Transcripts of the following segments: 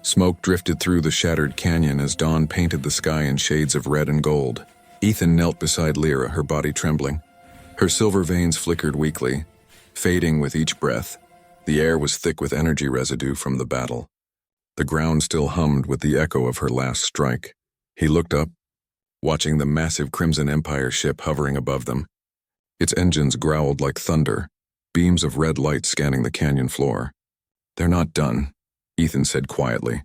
Smoke drifted through the shattered canyon as dawn painted the sky in shades of red and gold. Ethan knelt beside Lyra, her body trembling. Her silver veins flickered weakly, fading with each breath. The air was thick with energy residue from the battle. The ground still hummed with the echo of her last strike. He looked up, watching the massive Crimson Empire ship hovering above them. Its engines growled like thunder, beams of red light scanning the canyon floor. "They're not done," Ethan said quietly.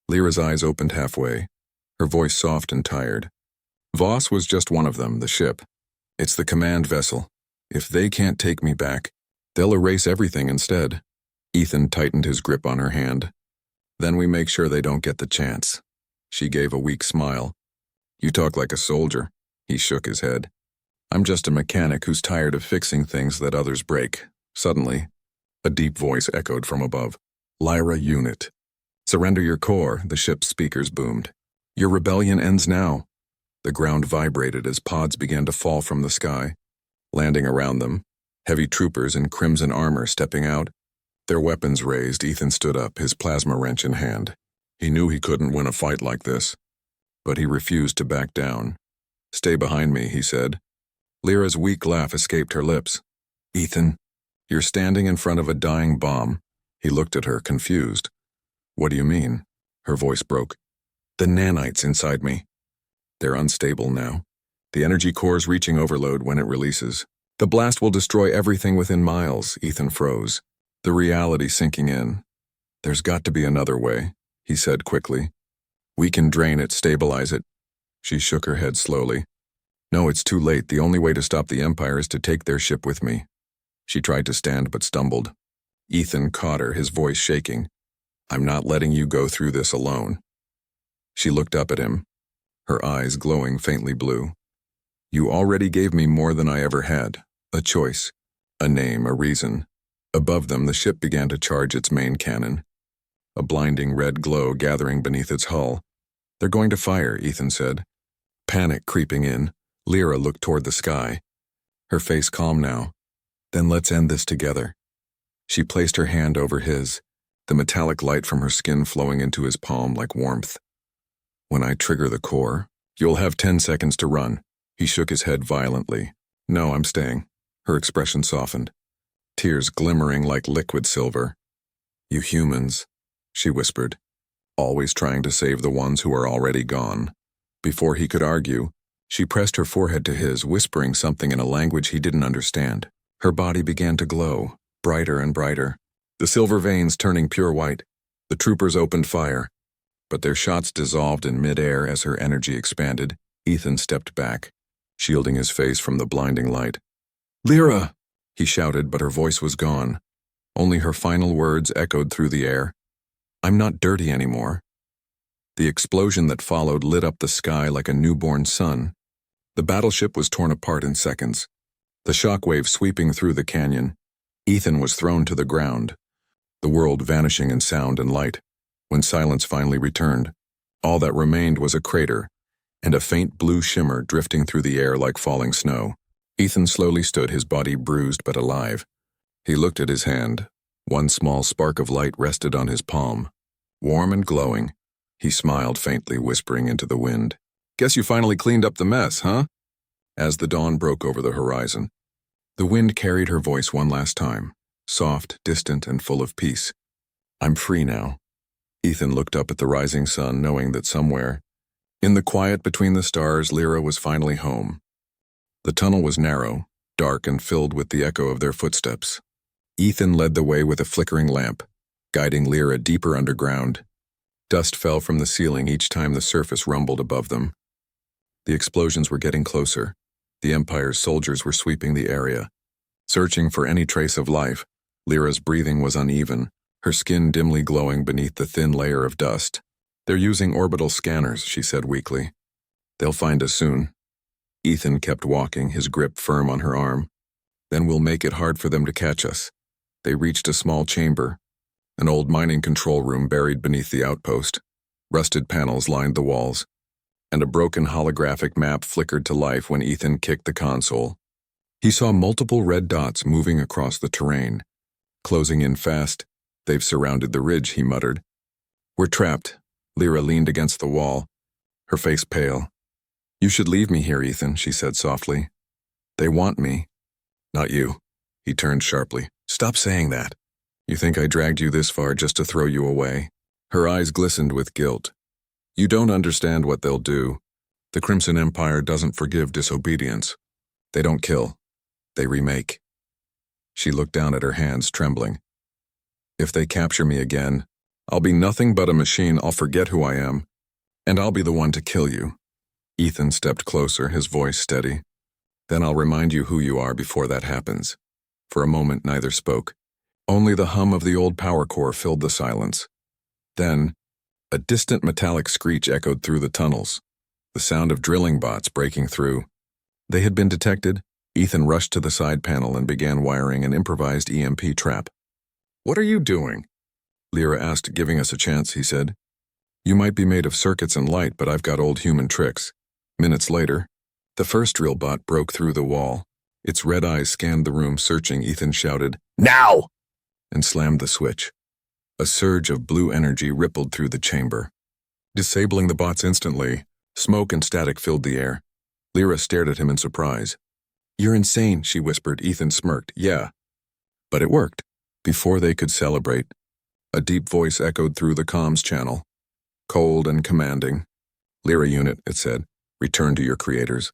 Lyra's eyes opened halfway, her voice soft and tired. "Voss was just one of them, the ship. It's the command vessel. If they can't take me back, they'll erase everything instead." Ethan tightened his grip on her hand. "Then we make sure they don't get the chance." She gave a weak smile. "You talk like a soldier." He shook his head. "I'm just a mechanic who's tired of fixing things that others break." Suddenly, a deep voice echoed from above. "Lyra Unit. Surrender your core," the ship's speakers boomed. "Your rebellion ends now." The ground vibrated as pods began to fall from the sky, landing around them, heavy troopers in crimson armor stepping out. Their weapons raised, Ethan stood up, his plasma wrench in hand. He knew he couldn't win a fight like this, but he refused to back down. "Stay behind me," he said. Lyra's weak laugh escaped her lips. "Ethan, you're standing in front of a dying bomb." He looked at her, confused. "What do you mean?" Her voice broke. "The nanites inside me. They're unstable now. The energy core's reaching overload when it releases. The blast will destroy everything within miles." Ethan froze, the reality sinking in. "There's got to be another way," he said quickly. "We can drain it, stabilize it." She shook her head slowly. "No, it's too late. The only way to stop the Empire is to take their ship with me." She tried to stand but stumbled. Ethan caught her, his voice shaking. "I'm not letting you go through this alone." She looked up at him, her eyes glowing faintly blue. "You already gave me more than I ever had. A choice, a name, a reason." Above them, the ship began to charge its main cannon, a blinding red glow gathering beneath its hull. "They're going to fire," Ethan said. Panic creeping in, Lyra looked toward the sky, her face calm now. "Then let's end this together." She placed her hand over his, the metallic light from her skin flowing into his palm like warmth. "When I trigger the core, you'll have 10 seconds to run." He shook his head violently. "No, I'm staying." Her expression softened, tears glimmering like liquid silver. "You humans," she whispered, "always trying to save the ones who are already gone." Before he could argue, she pressed her forehead to his, whispering something in a language he didn't understand. Her body began to glow, brighter and brighter, the silver veins turning pure white. The troopers opened fire, but their shots dissolved in midair as her energy expanded. Ethan stepped back, shielding his face from the blinding light. "Lyra!" he shouted, but her voice was gone. Only her final words echoed through the air. "I'm not dirty anymore." The explosion that followed lit up the sky like a newborn sun. The battleship was torn apart in seconds, the shockwave sweeping through the canyon. Ethan was thrown to the ground, the world vanishing in sound and light. When silence finally returned, all that remained was a crater and a faint blue shimmer drifting through the air like falling snow. Ethan slowly stood, his body bruised but alive. He looked at his hand. One small spark of light rested on his palm, warm and glowing. He smiled faintly, whispering into the wind. "Guess you finally cleaned up the mess, huh?" As the dawn broke over the horizon, the wind carried her voice one last time, soft, distant, and full of peace. "I'm free now." Ethan looked up at the rising sun, knowing that somewhere, in the quiet between the stars, Lyra was finally home. The tunnel was narrow, dark, and filled with the echo of their footsteps. Ethan led the way with a flickering lamp, guiding Lyra deeper underground. Dust fell from the ceiling each time the surface rumbled above them. The explosions were getting closer. The Empire's soldiers were sweeping the area, searching for any trace of life. Lyra's breathing was uneven, her skin dimly glowing beneath the thin layer of dust. "They're using orbital scanners," she said weakly. "They'll find us soon." Ethan kept walking, his grip firm on her arm. "Then we'll make it hard for them to catch us." They reached a small chamber, an old mining control room buried beneath the outpost. Rusted panels lined the walls, and a broken holographic map flickered to life when Ethan kicked the console. He saw multiple red dots moving across the terrain, closing in fast. "They've surrounded the ridge," he muttered. We're trapped. Lyra leaned against the wall, her face pale. You should leave me here, Ethan, she said softly. They want me. Not you. He turned sharply. Stop saying that. You think I dragged you this far just to throw you away? Her eyes glistened with guilt. You don't understand what they'll do. The Crimson Empire doesn't forgive disobedience. They don't kill. They remake. She looked down at her hands, trembling. If they capture me again, I'll be nothing but a machine. I'll forget who I am, and I'll be the one to kill you. Ethan stepped closer, his voice steady. Then I'll remind you who you are before that happens. For a moment, neither spoke. Only the hum of the old power core filled the silence. Then, a distant metallic screech echoed through the tunnels, the sound of drilling bots breaking through. They had been detected. Ethan rushed to the side panel and began wiring an improvised EMP trap. What are you doing? Lyra asked, giving us a chance, he said. You might be made of circuits and light, but I've got old human tricks. Minutes later, the first drill bot broke through the wall. Its red eyes scanned the room, searching. Ethan shouted, Now! And slammed the switch. A surge of blue energy rippled through the chamber, disabling the bots instantly. Smoke and static filled the air. Lyra stared at him in surprise. You're insane, she whispered. Ethan smirked. Yeah. But it worked. Before they could celebrate, a deep voice echoed through the comms channel. Cold and commanding. Lyra unit, it said. Return to your creators,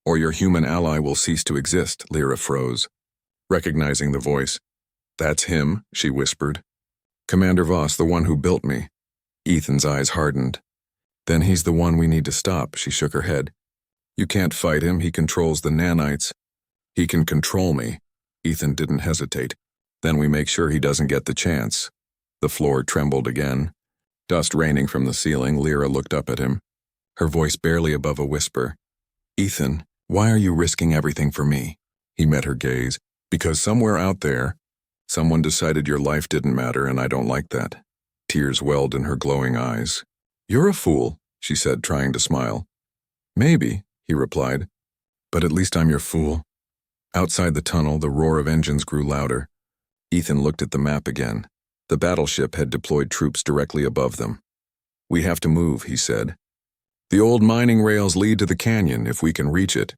or your human ally will cease to exist. Lyra froze, recognizing the voice. That's him, she whispered. Commander Voss, the one who built me. Ethan's eyes hardened. Then he's the one we need to stop, she shook her head. You can't fight him, he controls the nanites. He can control me. Ethan didn't hesitate. Then we make sure he doesn't get the chance. The floor trembled again. Dust raining from the ceiling. Lyra looked up at him, her voice barely above a whisper. Ethan, why are you risking everything for me? He met her gaze. Because somewhere out there, someone decided your life didn't matter, and I don't like that. Tears welled in her glowing eyes. You're a fool, she said, trying to smile. Maybe, he replied, but at least I'm your fool. Outside the tunnel, the roar of engines grew louder. Ethan looked at the map again. The battleship had deployed troops directly above them. We have to move, he said. The old mining rails lead to the canyon. If we can reach it,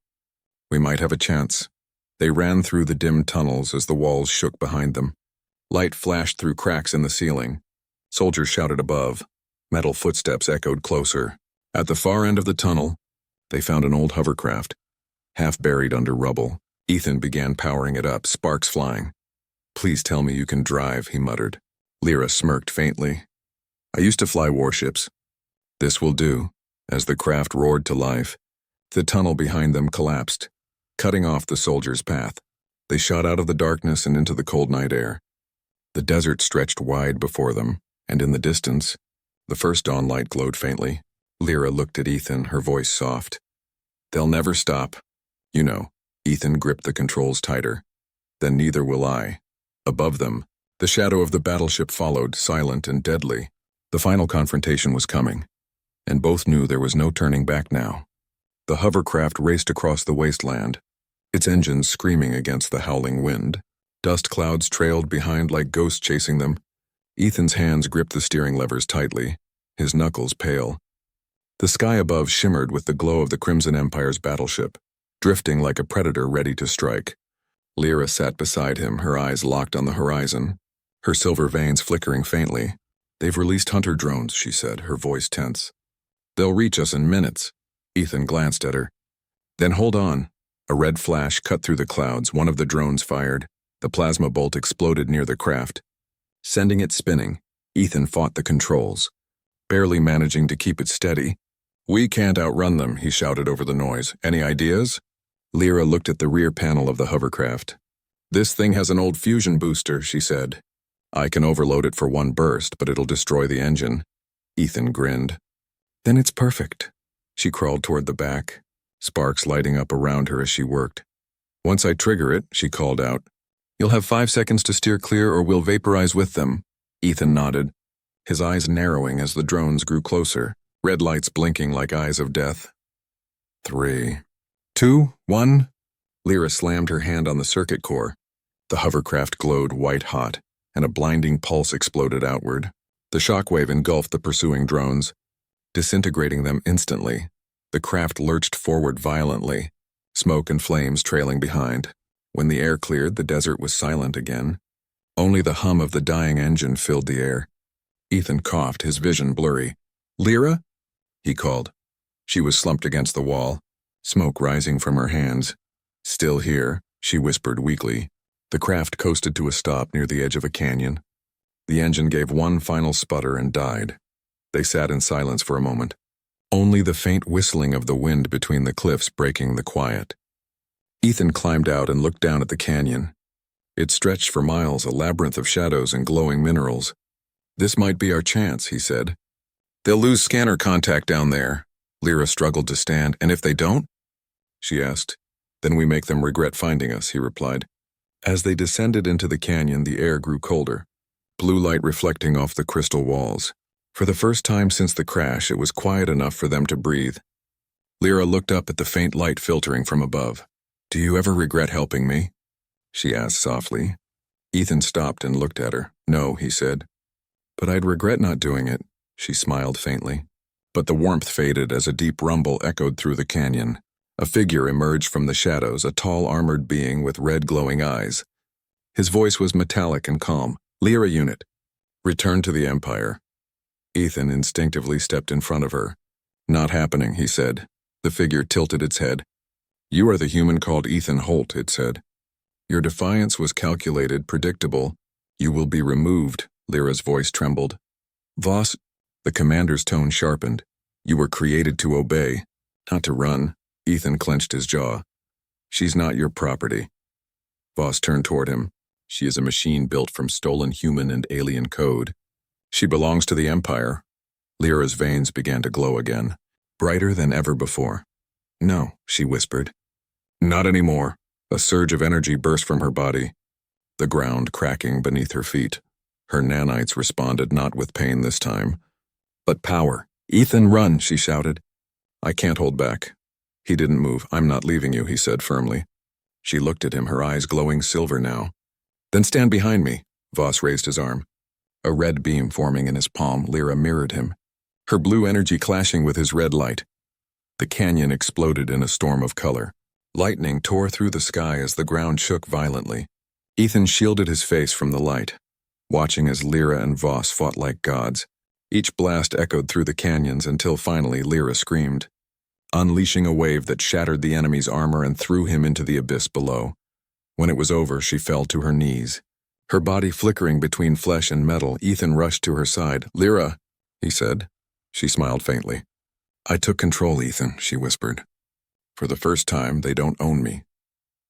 we might have a chance. They ran through the dim tunnels as the walls shook behind them. Light flashed through cracks in the ceiling. Soldiers shouted above. Metal footsteps echoed closer. At the far end of the tunnel, they found an old hovercraft, half buried under rubble. Ethan began powering it up, sparks flying. Please tell me you can drive, he muttered. Lyra smirked faintly. I used to fly warships. This will do. As the craft roared to life, the tunnel behind them collapsed, cutting off the soldiers' path. They shot out of the darkness and into the cold night air. The desert stretched wide before them, and in the distance, the first dawn light glowed faintly. Lyra looked at Ethan, her voice soft. They'll never stop. You know. Ethan gripped the controls tighter. Then neither will I. Above them, the shadow of the battleship followed, silent and deadly. The final confrontation was coming, and both knew there was no turning back now. The hovercraft raced across the wasteland, its engines screaming against the howling wind. Dust clouds trailed behind like ghosts chasing them. Ethan's hands gripped the steering levers tightly, his knuckles pale. The sky above shimmered with the glow of the Crimson Empire's battleship, drifting like a predator ready to strike. Lyra sat beside him, her eyes locked on the horizon, her silver veins flickering faintly. They've released hunter drones, she said, her voice tense. They'll reach us in minutes. Ethan glanced at her. Then hold on. A red flash cut through the clouds. One of the drones fired. The plasma bolt exploded near the craft, sending it spinning. Ethan fought the controls, barely managing to keep it steady. We can't outrun them, he shouted over the noise. Any ideas? Lyra looked at the rear panel of the hovercraft. This thing has an old fusion booster, she said. I can overload it for one burst, but it'll destroy the engine. Ethan grinned. Then it's perfect. She crawled toward the back, sparks lighting up around her as she worked. Once I trigger it, she called out, you'll have 5 seconds to steer clear or we'll vaporize with them. Ethan nodded, his eyes narrowing as the drones grew closer, red lights blinking like eyes of death. 3, 2, 1. Lyra slammed her hand on the circuit core. The hovercraft glowed white hot, and a blinding pulse exploded outward. The shockwave engulfed the pursuing drones, disintegrating them instantly. The craft lurched forward violently, smoke and flames trailing behind. When the air cleared, the desert was silent again. Only the hum of the dying engine filled the air. Ethan coughed, his vision blurry. "Lyra?" he called. She was slumped against the wall, smoke rising from her hands. "Still here," she whispered weakly. The craft coasted to a stop near the edge of a canyon. The engine gave one final sputter and died. They sat in silence for a moment, only the faint whistling of the wind between the cliffs breaking the quiet. Ethan climbed out and looked down at the canyon. It stretched for miles, a labyrinth of shadows and glowing minerals. "This might be our chance," he said. "They'll lose scanner contact down there." Lyra struggled to stand. "And if they don't?" she asked. "Then we make them regret finding us," he replied. As they descended into the canyon, the air grew colder, blue light reflecting off the crystal walls. For the first time since the crash, it was quiet enough for them to breathe. Lyra looked up at the faint light filtering from above. "Do you ever regret helping me?" she asked softly. Ethan stopped and looked at her. "No," he said. "But I'd regret not doing it," she smiled faintly. But the warmth faded as a deep rumble echoed through the canyon. A figure emerged from the shadows, a tall armored being with red glowing eyes. His voice was metallic and calm. "Lyra unit, return to the Empire." Ethan instinctively stepped in front of her. "Not happening," he said. The figure tilted its head. "You are the human called Ethan Holt," it said. "Your defiance was calculated, predictable. You will be removed." Lyra's voice trembled. "Voss," the commander's tone sharpened. "You were created to obey, not to run." Ethan clenched his jaw. "She's not your property." Voss turned toward him. "She is a machine built from stolen human and alien code. She belongs to the Empire." Lyra's veins began to glow again, brighter than ever before. "No," she whispered. "Not anymore." A surge of energy burst from her body, the ground cracking beneath her feet. Her nanites responded not with pain this time, but power. "Ethan, run," she shouted. "I can't hold back." He didn't move. "I'm not leaving you," he said firmly. She looked at him, her eyes glowing silver now. "Then stand behind me." Voss raised his arm. A red beam forming in his palm, Lyra mirrored him, her blue energy clashing with his red light. The canyon exploded in a storm of color. Lightning tore through the sky as the ground shook violently. Ethan shielded his face from the light, watching as Lyra and Voss fought like gods. Each blast echoed through the canyons until finally Lyra screamed, unleashing a wave that shattered the enemy's armor and threw him into the abyss below. When it was over, she fell to her knees. Her body flickering between flesh and metal, Ethan rushed to her side. "Lyra," he said. She smiled faintly. "I took control, Ethan," she whispered. "For the first time, they don't own me."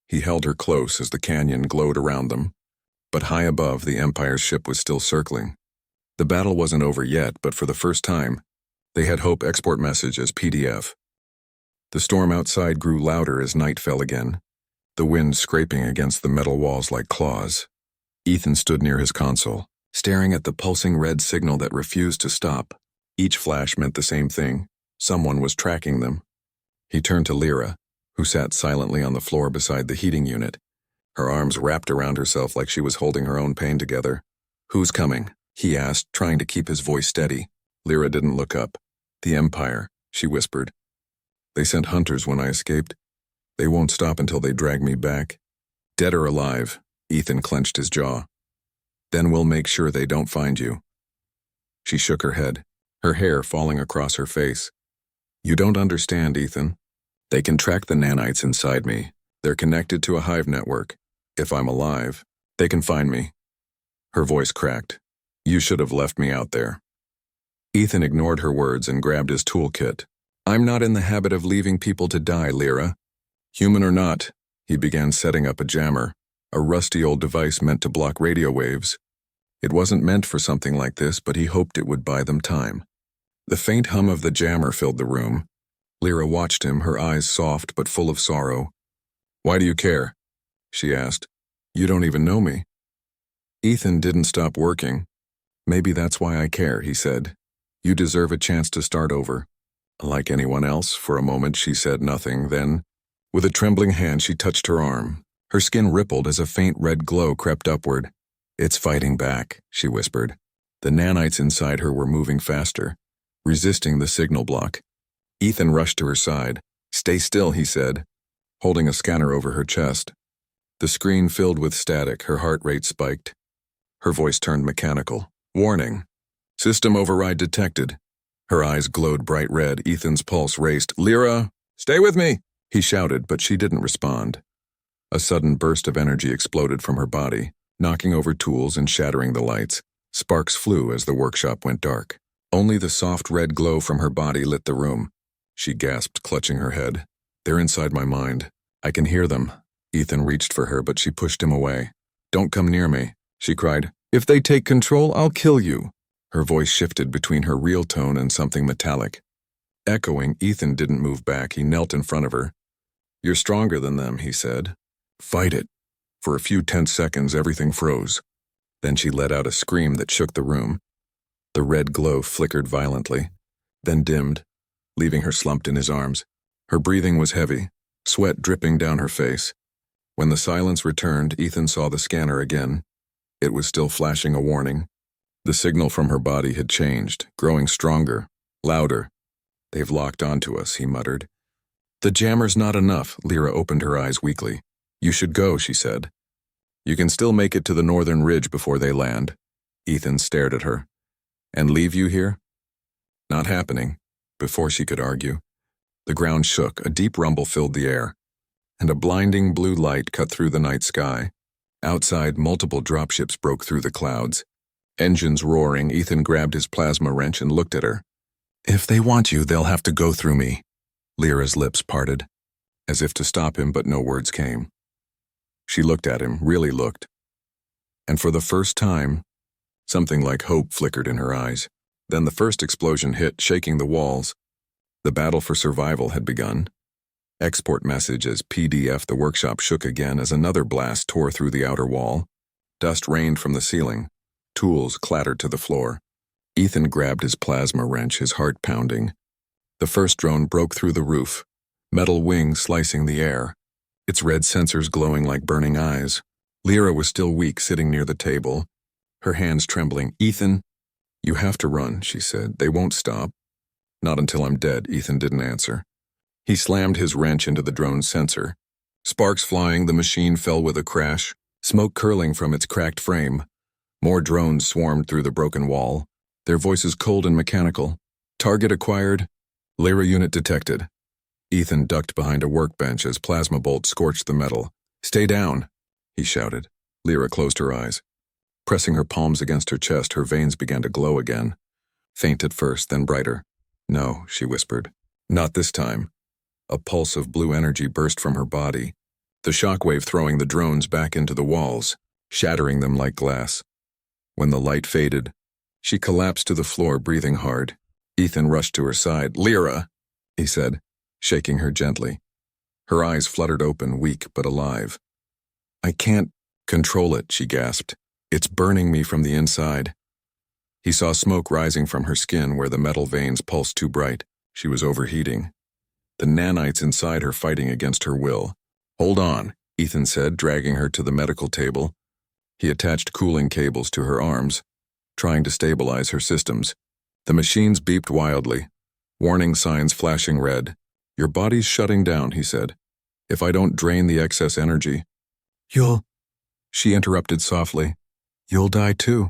He held her close as the canyon glowed around them, but high above, the Empire's ship was still circling. The battle wasn't over yet, but for the first time, they had Hope export message as PDF. The storm outside grew louder as night fell again, the wind scraping against the metal walls like claws. Ethan stood near his console, staring at the pulsing red signal that refused to stop. Each flash meant the same thing. Someone was tracking them. He turned to Lyra, who sat silently on the floor beside the heating unit, her arms wrapped around herself like she was holding her own pain together. "Who's coming?" he asked, trying to keep his voice steady. Lyra didn't look up. "The Empire," she whispered. "They sent hunters when I escaped. They won't stop until they drag me back." "Dead or alive?" Ethan clenched his jaw. "Then we'll make sure they don't find you." She shook her head, her hair falling across her face. "You don't understand, Ethan. They can track the nanites inside me. They're connected to a hive network. If I'm alive, they can find me." Her voice cracked. "You should have left me out there." Ethan ignored her words and grabbed his toolkit. "I'm not in the habit of leaving people to die, Lyra. Human or not." He began setting up a jammer, a rusty old device meant to block radio waves. It wasn't meant for something like this, but he hoped it would buy them time. The faint hum of the jammer filled the room. Lyra watched him, her eyes soft but full of sorrow. "Why do you care?" she asked. "You don't even know me." Ethan didn't stop working. "Maybe that's why I care," he said. "You deserve a chance to start over." Like anyone else, for a moment she said nothing, then, with a trembling hand, she touched her arm. Her skin rippled as a faint red glow crept upward. "It's fighting back," she whispered. The nanites inside her were moving faster, resisting the signal block. Ethan rushed to her side. "Stay still," he said, holding a scanner over her chest. The screen filled with static, her heart rate spiked. Her voice turned mechanical. "Warning. System override detected." Her eyes glowed bright red. Ethan's pulse raced. "Lyra, stay with me!" he shouted, but she didn't respond. A sudden burst of energy exploded from her body, knocking over tools and shattering the lights. Sparks flew as the workshop went dark. Only the soft red glow from her body lit the room. She gasped, clutching her head. "They're inside my mind. I can hear them." Ethan reached for her, but she pushed him away. "Don't come near me," she cried. "If they take control, I'll kill you." Her voice shifted between her real tone and something metallic. Echoing, Ethan didn't move back. He knelt in front of her. "You're stronger than them," he said. "Fight it." For a few tense seconds, everything froze. Then she let out a scream that shook the room. The red glow flickered violently, then dimmed, leaving her slumped in his arms. Her breathing was heavy, sweat dripping down her face. When the silence returned, Ethan saw the scanner again. It was still flashing a warning. The signal from her body had changed, growing stronger, louder. "They've locked onto us," he muttered. "The jammer's not enough." Lyra opened her eyes weakly. "You should go," she said. "You can still make it to the northern ridge before they land." Ethan stared at her. "And leave you here?" "Not happening." Before she could argue, the ground shook, a deep rumble filled the air, and a blinding blue light cut through the night sky. Outside, multiple dropships broke through the clouds. Engines roaring, Ethan grabbed his plasma wrench and looked at her. "If they want you, they'll have to go through me." Lyra's lips parted, as if to stop him, but no words came. She looked at him, really looked. And for the first time, something like hope flickered in her eyes. Then the first explosion hit, shaking the walls. The battle for survival had begun. Export message as PDF. The workshop shook again as another blast tore through the outer wall. Dust rained from the ceiling. Tools clattered to the floor. Ethan grabbed his plasma wrench, his heart pounding. The first drone broke through the roof, metal wings slicing the air, its red sensors glowing like burning eyes. Lyra was still weak, sitting near the table, her hands trembling. "Ethan, you have to run," she said. "They won't stop." "Not until I'm dead." Ethan didn't answer. He slammed his wrench into the drone's sensor. Sparks flying, the machine fell with a crash, smoke curling from its cracked frame. More drones swarmed through the broken wall, their voices cold and mechanical. "Target acquired. Lyra unit detected." Ethan ducked behind a workbench as plasma bolts scorched the metal. "Stay down," he shouted. Lyra closed her eyes. Pressing her palms against her chest, her veins began to glow again. Faint at first, then brighter. "No," she whispered. "Not this time." A pulse of blue energy burst from her body, the shockwave throwing the drones back into the walls, shattering them like glass. When the light faded, she collapsed to the floor, breathing hard. Ethan rushed to her side. "Lyra," he said, shaking her gently. Her eyes fluttered open, weak but alive. "I can't control it," she gasped. "It's burning me from the inside." He saw smoke rising from her skin where the metal veins pulsed too bright. She was overheating. The nanites inside her fighting against her will. "Hold on," Ethan said, dragging her to the medical table. He attached cooling cables to her arms, trying to stabilize her systems. The machines beeped wildly, warning signs flashing red. "Your body's shutting down," he said. "If I don't drain the excess energy." "You'll," she interrupted softly. "You'll die too.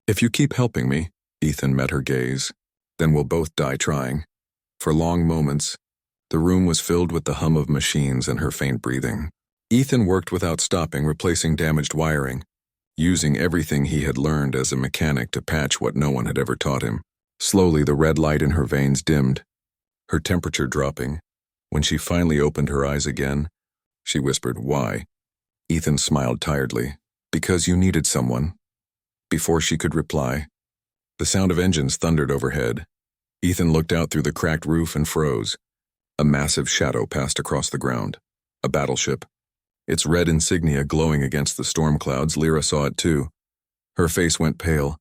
If you keep helping me." Ethan met her gaze. "Then we'll both die trying." For long moments, the room was filled with the hum of machines and her faint breathing. Ethan worked without stopping, replacing damaged wiring, using everything he had learned as a mechanic to patch what no one had ever taught him. Slowly, the red light in her veins dimmed, her temperature dropping. When she finally opened her eyes again, she whispered, "Why?" Ethan smiled tiredly. "Because you needed someone." Before she could reply, the sound of engines thundered overhead. Ethan looked out through the cracked roof and froze. A massive shadow passed across the ground. A battleship, its red insignia glowing against the storm clouds. Lyra saw it too. Her face went pale.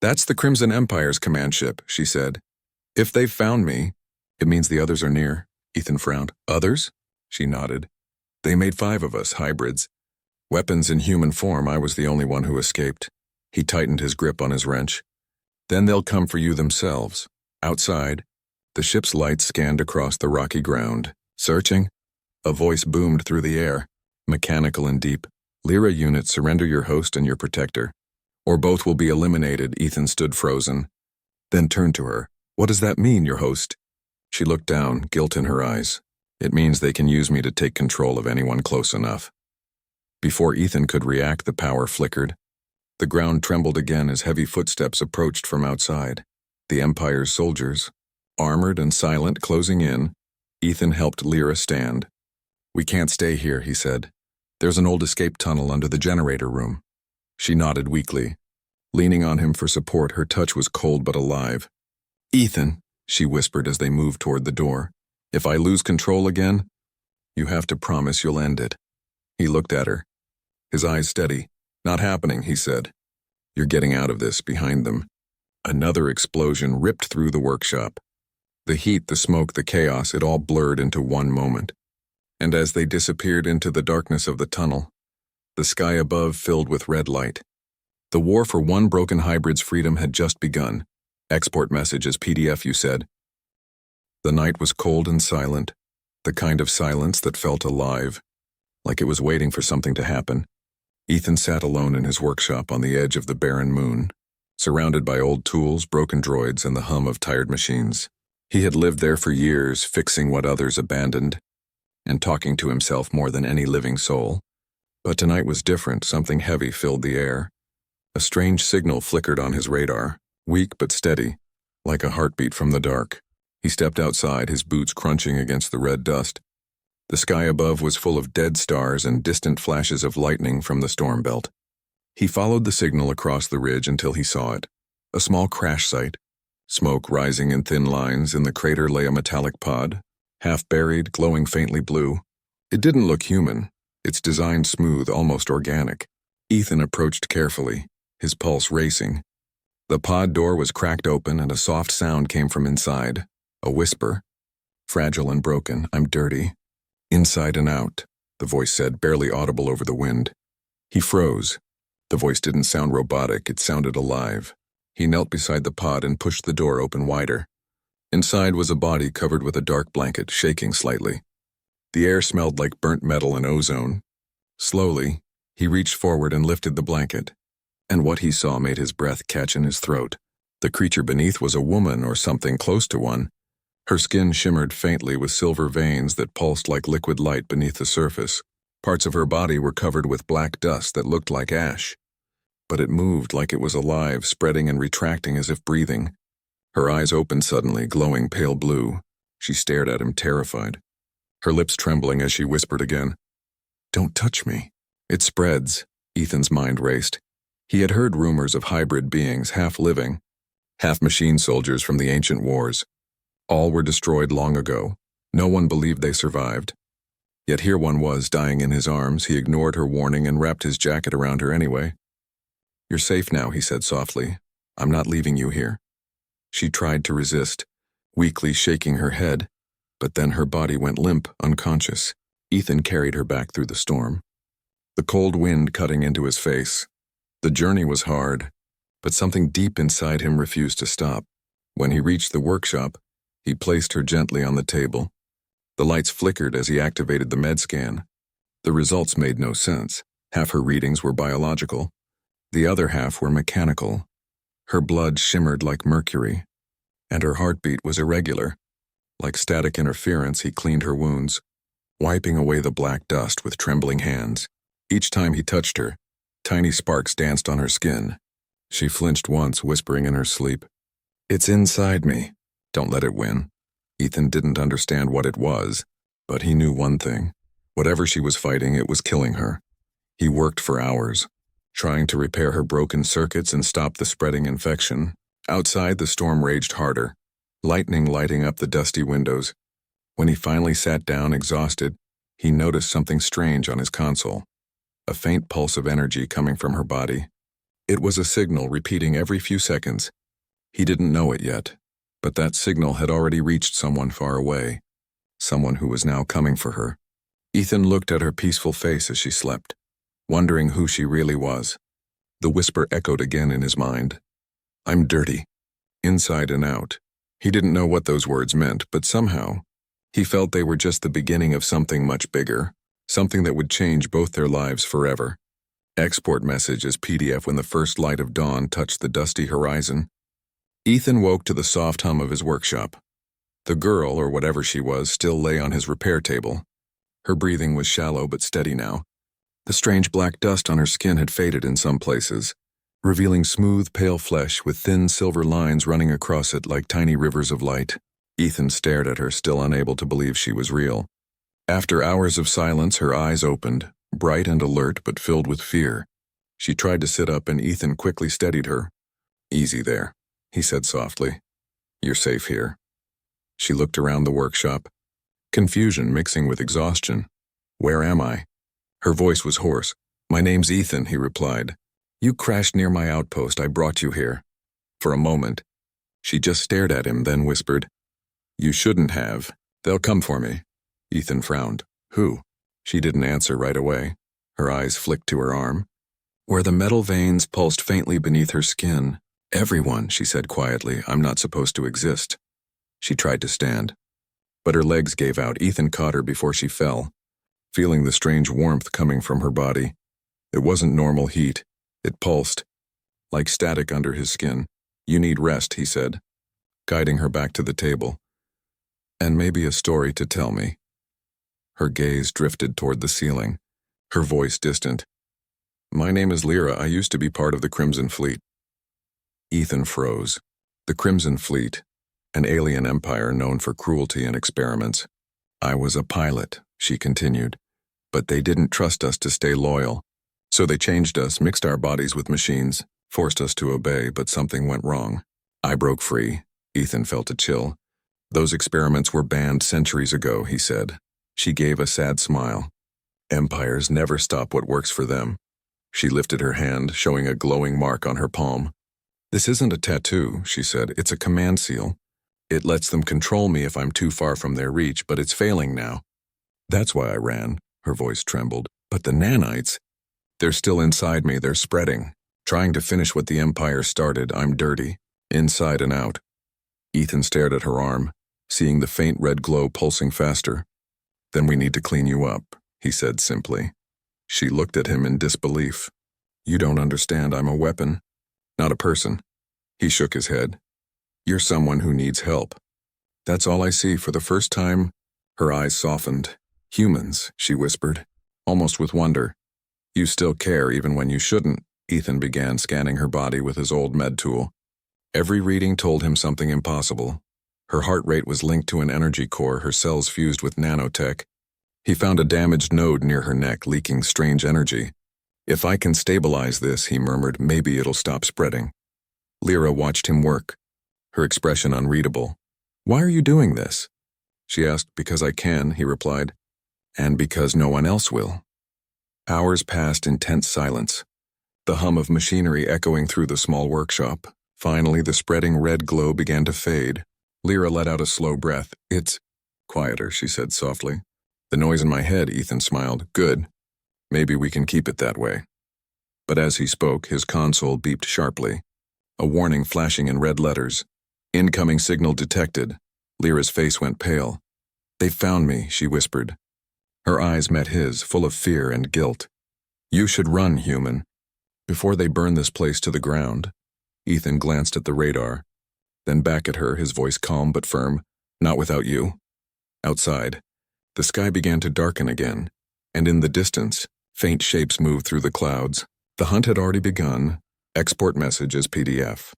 "That's the Crimson Empire's command ship," she said. "If they've found me, it means the others are near." Ethan frowned. "Others?" She nodded. "They made 5 of us, hybrids. Weapons in human form. I was the only one who escaped." He tightened his grip on his wrench. Then they'll come for you themselves. Outside, the ship's lights scanned across the rocky ground. Searching? A voice boomed through the air, mechanical and deep. Lyra unit, surrender your host and your protector, or both will be eliminated. Ethan stood frozen, then turned to her. What does that mean, your host? She looked down, guilt in her eyes. It means they can use me to take control of anyone close enough. Before Ethan could react, the power flickered. The ground trembled again as heavy footsteps approached from outside. The Empire's soldiers, armored and silent, closing in. Ethan helped Lyra stand. We can't stay here, he said. There's an old escape tunnel under the generator room. She nodded weakly. Leaning on him for support, her touch was cold but alive. Ethan, she whispered as they moved toward the door. If I lose control again, you have to promise you'll end it. He looked at her, his eyes steady. Not happening, he said. You're getting out of this. Behind them, another explosion ripped through the workshop. The heat, the smoke, the chaos, it all blurred into one moment. And as they disappeared into the darkness of the tunnel, the sky above filled with red light. The war for one broken hybrid's freedom had just begun. Export message as PDF, you said. The night was cold and silent, the kind of silence that felt alive, like it was waiting for something to happen. Ethan sat alone in his workshop on the edge of the barren moon, surrounded by old tools, broken droids, and the hum of tired machines. He had lived there for years, fixing what others abandoned, and talking to himself more than any living soul. But tonight was different. Something heavy filled the air. A strange signal flickered on his radar, weak but steady, like a heartbeat from the dark. He stepped outside, his boots crunching against the red dust. The sky above was full of dead stars and distant flashes of lightning from the storm belt. He followed the signal across the ridge until he saw it. A small crash site. Smoke rising in thin lines. In the crater lay a metallic pod, half buried, glowing faintly blue. It didn't look human, its design smooth, almost organic. Ethan approached carefully, his pulse racing. The pod door was cracked open and a soft sound came from inside. A whisper, fragile and broken. I'm dirty. Inside and out, the voice said, barely audible over the wind. He froze. The voice didn't sound robotic, it sounded alive. He knelt beside the pod and pushed the door open wider. Inside was a body covered with a dark blanket, shaking slightly. The air smelled like burnt metal and ozone. Slowly, he reached forward and lifted the blanket, and what he saw made his breath catch in his throat. The creature beneath was a woman or something close to one. Her skin shimmered faintly with silver veins that pulsed like liquid light beneath the surface. Parts of her body were covered with black dust that looked like ash. But it moved like it was alive, spreading and retracting as if breathing. Her eyes opened suddenly, glowing pale blue. She stared at him, terrified, her lips trembling as she whispered again. Don't touch me. It spreads. Ethan's mind raced. He had heard rumors of hybrid beings, half living, half machine soldiers from the ancient wars. All were destroyed long ago. No one believed they survived. Yet here one was, dying in his arms. He ignored her warning and wrapped his jacket around her anyway. You're safe now, he said softly. I'm not leaving you here. She tried to resist, weakly shaking her head, but then her body went limp, unconscious. Ethan carried her back through the storm, the cold wind cutting into his face. The journey was hard, but something deep inside him refused to stop. When he reached the workshop, he placed her gently on the table. The lights flickered as he activated the med scan. The results made no sense. Half her readings were biological. The other half were mechanical. Her blood shimmered like mercury, and her heartbeat was irregular. Like static interference, he cleaned her wounds, wiping away the black dust with trembling hands. Each time he touched her, tiny sparks danced on her skin. She flinched once, whispering in her sleep, "It's inside me. Don't let it win." Ethan didn't understand what it was, but he knew one thing. Whatever she was fighting, it was killing her. He worked for hours, trying to repair her broken circuits and stop the spreading infection. Outside, the storm raged harder, lightning lighting up the dusty windows. When he finally sat down, exhausted, he noticed something strange on his console. A faint pulse of energy coming from her body. It was a signal repeating every few seconds. He didn't know it yet, but that signal had already reached someone far away, someone who was now coming for her. Ethan looked at her peaceful face as she slept, wondering who she really was. The whisper echoed again in his mind. I'm dirty. inside and out. He didn't know what those words meant, but somehow, he felt they were just the beginning of something much bigger, something that would change both their lives forever. Export message as PDF when the first light of dawn touched the dusty horizon. Ethan woke to the soft hum of his workshop. The girl, or whatever she was, still lay on his repair table. Her breathing was shallow but steady now. The strange black dust on her skin had faded in some places, revealing smooth, pale flesh with thin silver lines running across it like tiny rivers of light. Ethan stared at her, still unable to believe she was real. After hours of silence, her eyes opened, bright and alert but filled with fear. She tried to sit up and Ethan quickly steadied her. "Easy there," he said softly. "You're safe here." She looked around the workshop, confusion mixing with exhaustion. "Where am I?" Her voice was hoarse. "My name's Ethan," he replied. "You crashed near my outpost. I brought you here." For a moment, she just stared at him, then whispered, "You shouldn't have. They'll come for me." Ethan frowned. "Who?" She didn't answer right away. Her eyes flicked to her arm, where the metal veins pulsed faintly beneath her skin. "Everyone," she said quietly. "I'm not supposed to exist." She tried to stand, but her legs gave out. Ethan caught her before she fell, feeling the strange warmth coming from her body. It wasn't normal heat. It pulsed, like static under his skin. "You need rest," he said, guiding her back to the table. "And maybe a story to tell me." Her gaze drifted toward the ceiling, her voice distant. "My name is Lyra. I used to be part of the Crimson Fleet." Ethan froze. The Crimson Fleet, an alien empire known for cruelty and experiments. "I was a pilot," she continued, "but they didn't trust us to stay loyal. So they changed us, mixed our bodies with machines, forced us to obey, but something went wrong. I broke free." Ethan felt a chill. "Those experiments were banned centuries ago," he said. She gave a sad smile. "Empires never stop what works for them." She lifted her hand, showing a glowing mark on her palm. "This isn't a tattoo," she said. "It's a command seal. It lets them control me if I'm too far from their reach, but it's failing now. That's why I ran." Her voice trembled. "But the nanites, they're still inside me. They're spreading, trying to finish what the Empire started. I'm dirty, inside and out." Ethan stared at her arm, seeing the faint red glow pulsing faster. "Then we need to clean you up," he said simply. She looked at him in disbelief. "You don't understand. I'm a weapon, not a person." He shook his head. "You're someone who needs help." "That's all I see." For the first time, her eyes softened. "Humans," she whispered, almost with wonder. "You still care even when you shouldn't." Ethan began scanning her body with his old med tool. Every reading told him something impossible. Her heart rate was linked to an energy core, her cells fused with nanotech. He found a damaged node near her neck, leaking strange energy. "If I can stabilize this," he murmured, "maybe it'll stop spreading." Lyra watched him work, her expression unreadable. "Why are you doing this?" she asked. "Because I can," he replied, "and because no one else will." Hours passed in tense silence, the hum of machinery echoing through the small workshop. Finally, the spreading red glow began to fade. Lyra let out a slow breath. "It's quieter," she said softly. "The noise in my head," Ethan smiled. "Good. Maybe we can keep it that way." But as he spoke, his console beeped sharply, a warning flashing in red letters. "Incoming signal detected." Lyra's face went pale. "They found me," she whispered. Her eyes met his, full of fear and guilt. "You should run, human, before they burn this place to the ground." Ethan glanced at the radar, then back at her, his voice calm but firm. "Not without you." Outside, the sky began to darken again, and in the distance, faint shapes moved through the clouds. The hunt had already begun. Export message as PDF.